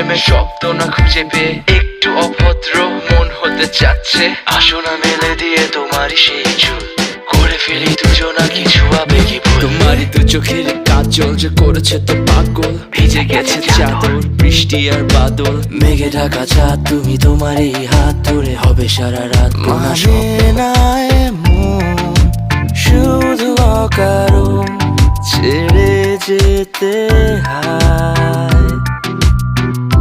প্রেমের শব্দ না খুঁজে পেয়ে একটু অভদ্র মন হতে চাচ্ছে। আসো না মেলে দিয়ে তোমারই সেই চুল, করে ফেলি দুজনা কিছু আবেগী ভুল। তোমারই দু চোখের কাজল যে করেছে তো পাগল, ভিজে গেছে চাদর বৃষ্টি আর বাদল। মেঘে ঢাকা চাঁদ তুমি তোমার এই হাত ধরে হবে সারা রাত। মানে না এমন শুধু অকারণ ছেড়ে যেতে হয়।